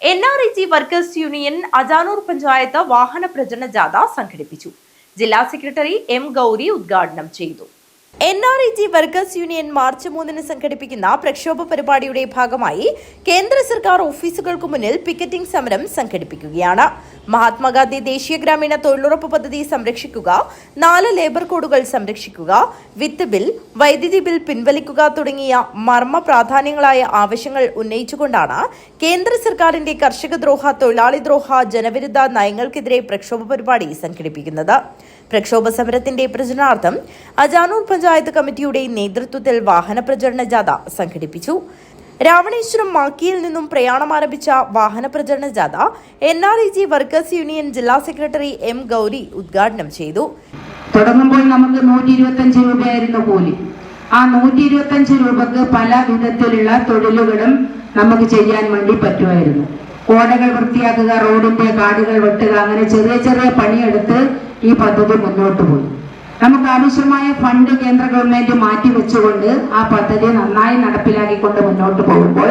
NREG workers union Ajanur panchayat വാഹന പ്രചരണ ജാഥ സംഘടിപ്പിച്ചു. ജില്ലാ സെക്രട്ടറി M. ഗൗരി ഉദ്ഘാടനം ചെയ്തു. NREG വർക്കേഴ്സ് യൂണിയൻ മാർച്ച് 3 സംഘടിപ്പിക്കുന്ന പ്രക്ഷോഭ പരിപാടിയുടെ ഭാഗമായി കേന്ദ്ര സർക്കാർ ഓഫീസുകൾക്ക് മുന്നിൽ പിക്കറ്റിംഗ് സമരം സംഘടിപ്പിക്കുകയാണ്. മഹാത്മാഗാന്ധി ദേശീയ ഗ്രാമീണ തൊഴിലുറപ്പ് പദ്ധതി സംരക്ഷിക്കുക, 4 ലേബർ കോഡുകൾ സംരക്ഷിക്കുക, വിത്ത് ബിൽ, വൈദ്യുതി ബിൽ പിൻവലിക്കുക തുടങ്ങിയ മർമ്മ പ്രാധാന്യങ്ങളായ ആവശ്യങ്ങൾ ഉന്നയിച്ചുകൊണ്ടാണ് കേന്ദ്ര സർക്കാരിന്റെ കർഷകദ്രോഹ, തൊഴിലാളിദ്രോഹ, ജനവിരുദ്ധ നയങ്ങൾക്കെതിരെ പ്രക്ഷോഭ പരിപാടി സംഘടിപ്പിക്കുന്നത്. പ്രക്ഷോഭ സമരത്തിന്റെ പ്രചരണാർത്ഥം അജാനൂർ പഞ്ചായത്ത് കമ്മിറ്റിയുടെ നേതൃത്വത്തിൽ വാഹന പ്രചരണ ജാഥ സംഘടിപ്പിച്ചു. രാവണേശ്വരം മാക്കിയിൽ നിന്നും പ്രയാണം ആരംഭിച്ച വാഹന പ്രചരണ ജാഥ NREG വർക്കേഴ്സ് യൂണിയൻ ജില്ലാ സെക്രട്ടറി M. ഗൗരി ഉദ്ഘാടനം ചെയ്തു. തുടങ്ങുമ്പോൾ നമുക്ക് 125 രൂപയായിരുന്നു കൂലി. ആ 125 രൂപക്ക് പല വിധത്തിലുള്ള തൊഴിലുകളും നമുക്ക് ചെയ്യാൻ വേണ്ടി പറ്റുമായിരുന്നു. ഓടകൾ വൃത്തിയാക്കുക, റോഡിന്റെ കാടുകൾ വെട്ടുക, അങ്ങനെ ചെറിയ ചെറിയ പണിയെടുത്ത് ഈ പദ്ധതി മുന്നോട്ട് പോയി. നമുക്ക് ആവശ്യമായ ഫണ്ട് കേന്ദ്ര ഗവൺമെന്റ് മാറ്റിവെച്ചുകൊണ്ട് ആ പദ്ധതി നന്നായി നടപ്പിലാക്കിക്കൊണ്ട് മുന്നോട്ട് പോകുമ്പോൾ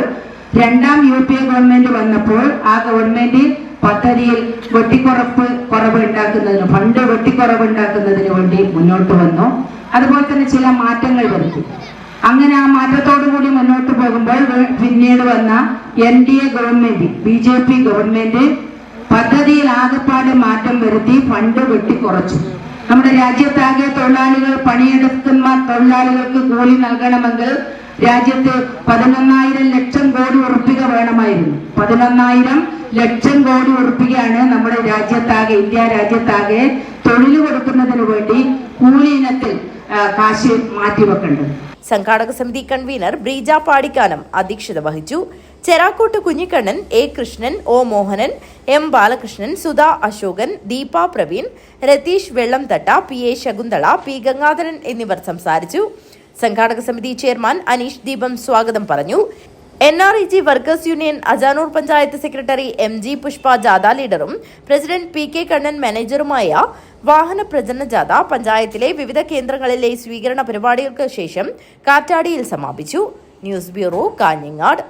രണ്ടാം UPA ഗവൺമെന്റ് വന്നപ്പോൾ ആ ഗവൺമെന്റ് പദ്ധതിയിൽ ഫണ്ട് വെട്ടിക്കുറവ് ഉണ്ടാക്കുന്നതിന് വേണ്ടി മുന്നോട്ട് വന്നു. അതുപോലെ തന്നെ ചില മാറ്റങ്ങൾ വരുത്തി. അങ്ങനെ ആ മാറ്റത്തോടു കൂടി മുന്നോട്ട് പോകുമ്പോൾ പിന്നീട് വന്ന NDA ഗവൺമെന്റ്, BJP ഗവൺമെന്റ് പദ്ധതിയിൽ ആകെപ്പാട് മാറ്റം വരുത്തി ഫണ്ട് വെട്ടിക്കുറച്ചു. നമ്മുടെ രാജ്യത്താകെ തൊഴിലാളികൾ പണിയെടുക്കുന്ന തൊഴിലാളികൾക്ക് കൂലി നൽകണമെങ്കിൽ രാജ്യത്ത് 11,000 ലക്ഷം കോടി ഉറുപ്പിക വേണമായിരുന്നു. 11,000 ലക്ഷം കോടി ഉറുപ്പികയാണ് നമ്മുടെ രാജ്യത്താകെ, ഇന്ത്യ രാജ്യത്താകെ തൊഴിൽ കൊടുക്കുന്നതിന് വേണ്ടി കൂലി ഇനത്തിൽ കാശ് മാറ്റിവെക്കേണ്ടത്. സംഘാടക സമിതി കൺവീനർ ബ്രീജ പാടിക്കാനം അധ്യക്ഷത വഹിച്ചു. Cherakkot Kunhikannan, A. Krishnan, O. Mohanan, M. Balakrishnan, Sudha Ashokan, Deepa Praveen, Ratheesh Vellamthatta, PA Shakuntala, P. Gangadharan എന്നിവർ സംസാരിച്ചു. സംഘാടക സമിതി ചെയർമാൻ അനീഷ് ദീപം സ്വാഗതം പറഞ്ഞു. NREG workers union Ajanur panchayat secretary MG Pushpa ജാഥ ലീഡറും പ്രസിഡന്റ് PK കണ്ണൻ മാനേജറുമായ വാഹന പ്രചരണ ജാഥ പഞ്ചായത്തിലെ വിവിധ കേന്ദ്രങ്ങളിലെ സ്വീകരണ പരിപാടികൾക്ക് ശേഷം കാറ്റാടിയിൽ സമാപിച്ചു. News bureau, Kanhangad.